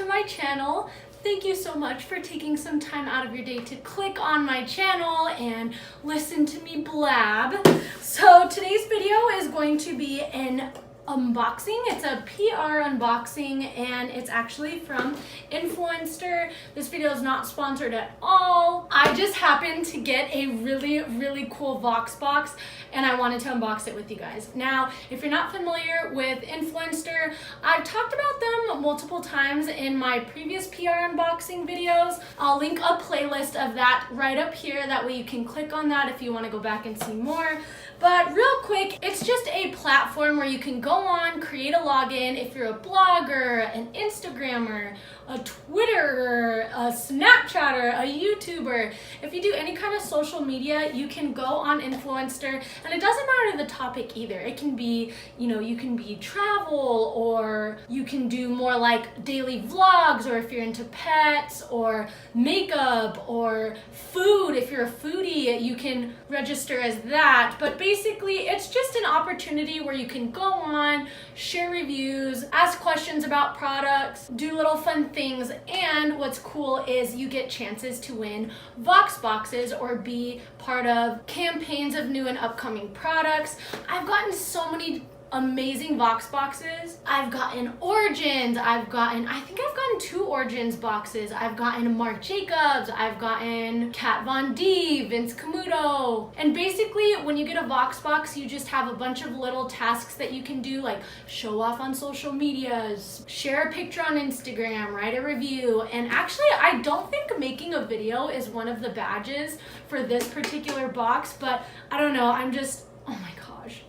my channel. Thank you so much for taking some time out of your day to click on my channel and listen to me blab. So today's video is going to be an unboxing. It's a PR unboxing and it's actually from Influenster. This video is not sponsored at all. I just happened to get a really cool VOXBOX and I wanted to unbox it with you guys. Now, if you're not familiar with Influenster, I've talked about them multiple times in my previous PR unboxing videos. I'll link a playlist of that right up here. That way you can click on that if you want to go back and see more. But real quick, it's just a platform where you can go on, create a login if you're a blogger, an Instagrammer, a Twitterer, a Snapchatter, a YouTuber. If you do any kind of social media, you can go on Influenster, and it doesn't matter the topic either. It can be, you can be travel, or you can do more like daily vlogs, or if you're into pets, or makeup, or food. If you're a foodie, you can register as that. But basically, it's just an opportunity where you can go on, share reviews, ask questions about products, do little fun things, and what's cool is you get chances to win VOXBOXes or be part of campaigns of new and upcoming products. I've gotten so many amazing VOXBOXes. I've gotten Origins, I think I've gotten 2 Origins boxes. I've gotten Marc Jacobs, I've gotten Kat Von D, Vince Camuto. And basically when you get a VOXBOX, you just have a bunch of little tasks that you can do, like show off on social medias, share a picture on Instagram, write a review. And actually I don't think making a video is one of the badges for this particular box, but I don't know, I'm just, oh my gosh.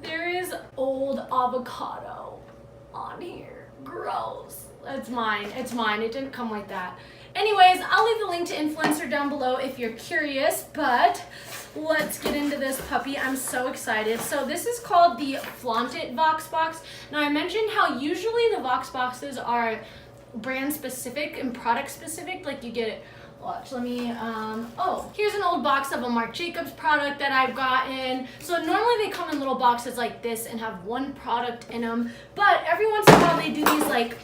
There is old avocado on here. Gross. It's mine. It's mine. It didn't come like that. Anyways, I'll leave the link to Influencer down below if you're curious, but let's get into this puppy. I'm so excited. So this is called the Flaunt It VOXBOX. Now I mentioned how usually the VOXBOXes are brand specific and product specific. Like you get, watch, let me, oh, here's an old box of a Marc Jacobs product that I've gotten. So normally they come in little boxes like this and have one product in them, but every once in a while they do these like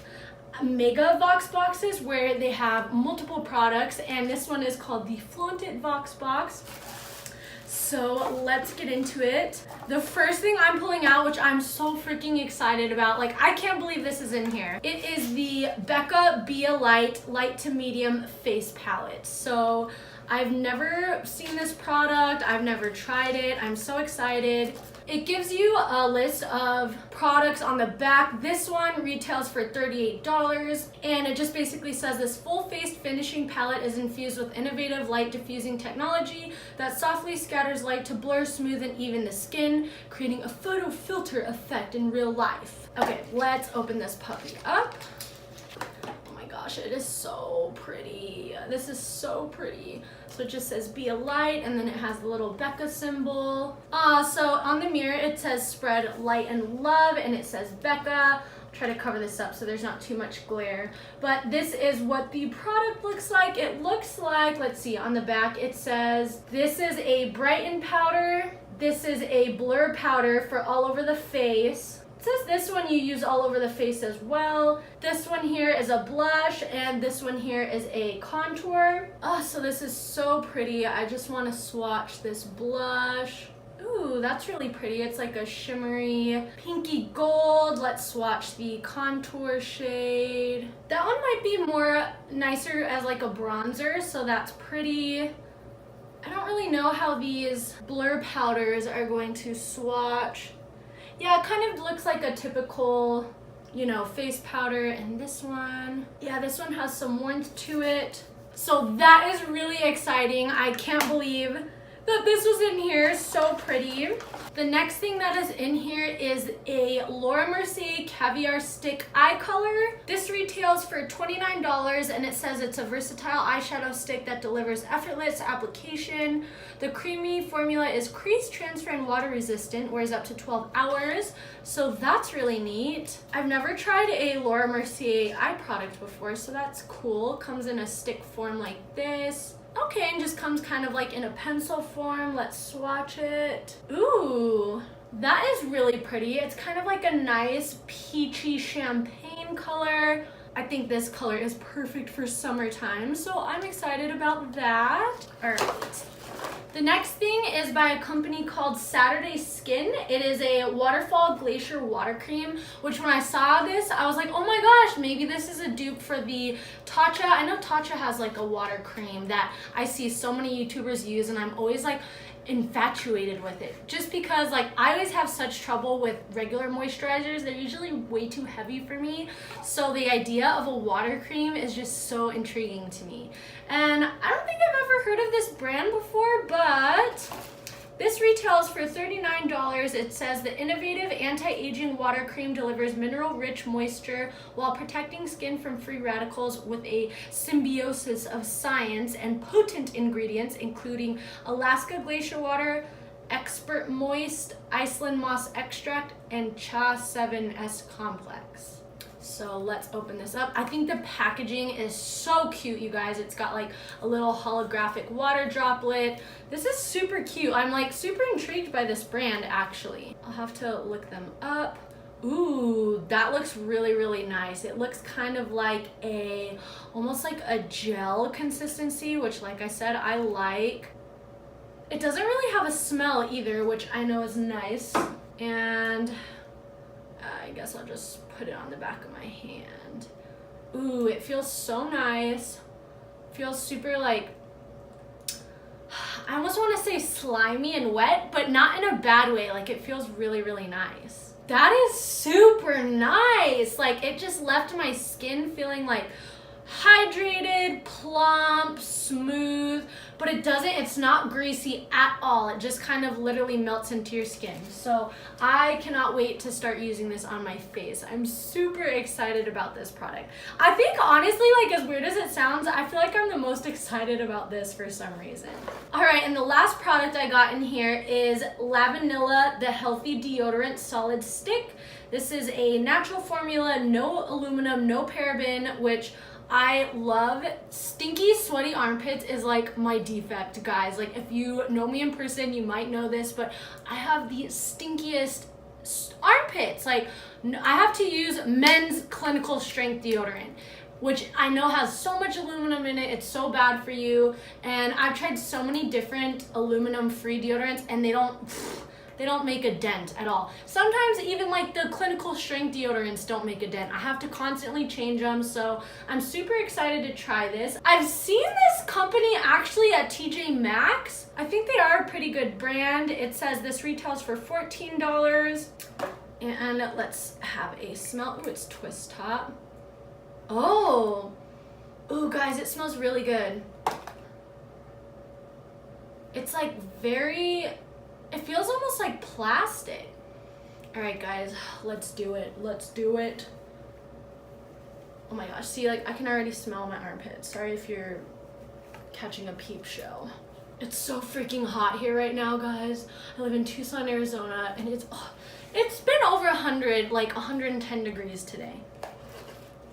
mega VOXBOXes where they have multiple products, and this one is called the Flaunt It VOXBOX. So let's get into it. The first thing I'm pulling out, which I'm so freaking excited about, like I can't believe this is in here. It is the Becca Be a Light Light to Medium Face Palette. So I've never seen this product. I've never tried it. I'm so excited. It gives you a list of products on the back. This one retails for $38, and it just basically says this full-faced finishing palette is infused with innovative light diffusing technology that softly scatters light to blur, smooth, and even the skin, creating a photo filter effect in real life. Okay, let's open this puppy up. Gosh, it is so pretty. This is so pretty. So it just says be a light, and then it has the little Becca symbol. So on the mirror it says spread light and love, and it says Becca. I'll try to cover this up so there's not too much glare. But this is what the product looks like. It looks like, let's see, on the back it says this is a brighten powder. This is a blur powder for all over the face. It says this one you use all over the face as well. This one here is a blush, and this one here is a contour. Oh, so this is so pretty. I just want to swatch this blush. Ooh, that's really pretty. It's like a shimmery pinky gold. Let's swatch the contour shade. That one might be more nicer as like a bronzer, so that's pretty. I don't really know how these blur powders are going to swatch. Yeah, it kind of looks like a typical, face powder. And this one, yeah, this one has some warmth to it. So that is really exciting. I can't believe that this was in here. So pretty. The next thing that is in here is a Laura Mercier Caviar Stick Eye Color. This retails for $29, and it says it's a versatile eyeshadow stick that delivers effortless application. The creamy formula is crease transfer and water resistant, wears up to 12 hours. So that's really neat. I've never tried a Laura Mercier eye product before, so that's cool. Comes in a stick form like this. Okay, and just comes kind of like in a pencil form. Let's swatch it. Ooh, that is really pretty. It's kind of like a nice peachy champagne color. I think this color is perfect for summertime, so I'm excited about that. All right. The next thing is by a company called Saturday Skin. It is a waterfall glacier water cream, which when I saw this, I was like, oh my gosh, maybe this is a dupe for the Tatcha. I know Tatcha has like a water cream that I see so many YouTubers use, and I'm always like infatuated with it, just because like I always have such trouble with regular moisturizers. They're usually way too heavy for me, so the idea of a water cream is just so intriguing to me. And I don't think I've ever heard of this brand before, but this retails for $39. It says the innovative anti-aging water cream delivers mineral-rich moisture while protecting skin from free radicals with a symbiosis of science and potent ingredients, including Alaska glacier water, expert moist, Iceland moss extract, and Cha 7S complex. So let's open this up. I think the packaging is so cute, you guys. It's got like a little holographic water droplet. This is super cute. I'm like super intrigued by this brand, actually. I'll have to look them up. Ooh, that looks really, really nice. It looks kind of like almost like a gel consistency, which like I said, I like. It doesn't really have a smell either, which I know is nice. And I guess I'll just put it on the back of my hand. Ooh, it feels so nice. Feels super like, I almost want to say slimy and wet, but not in a bad way. Like it feels really, really nice. That is super nice. Like it just left my skin feeling like hydrated, plump, smooth, but it's not greasy at all. It just kind of literally melts into your skin. So I cannot wait to start using this on my face. I'm super excited about this product. I think honestly, like as weird as it sounds, I feel like I'm the most excited about this for some reason. All right, and the last product I got in here is Lavanilla, the Healthy Deodorant Solid Stick. This is a natural formula, no aluminum, no paraben, which I love. Stinky, sweaty armpits is like my defect, guys. Like if you know me in person, you might know this, but I have the stinkiest armpits. Like I have to use men's clinical strength deodorant, which I know has so much aluminum in it. It's so bad for you. And I've tried so many different aluminum-free deodorants, and they don't make a dent at all. Sometimes even like the clinical strength deodorants don't make a dent. I have to constantly change them, so I'm super excited to try this. I've seen this company actually at TJ Maxx. I think they are a pretty good brand. It says this retails for $14. And let's have a smell. Ooh, it's twist top. Oh, ooh, guys, it smells really good. It's like it feels almost like plastic. All right, guys, let's do it. Let's do it. Oh my gosh, see, like I can already smell my armpits. Sorry if you're catching a peep show. It's so freaking hot here right now, guys. I live in Tucson, Arizona, and it's been over 100, like 110 degrees today.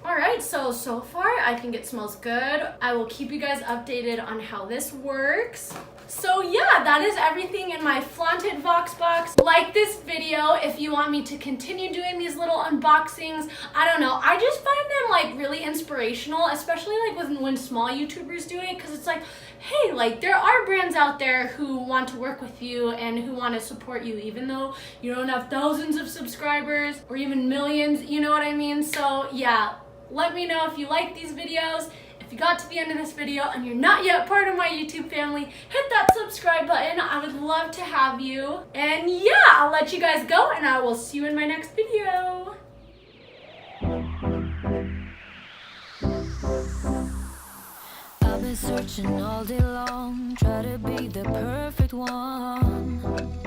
All right, so far I think it smells good. I will keep you guys updated on how this works. So yeah, that is everything in my flaunted VOXBOX. Like this video if you want me to continue doing these little unboxings. I don't know, I just find them like really inspirational, especially like when small YouTubers do it, because it's like, hey, like there are brands out there who want to work with you and who want to support you even though you don't have thousands of subscribers or even millions, you know what I mean? So yeah, let me know if you like these videos. If you got to the end of this video and you're not yet part of my YouTube family, hit that subscribe button. I would love to have you. And yeah, I'll let you guys go and I will see you in my next video. I've been searching all day long, try to be the perfect one.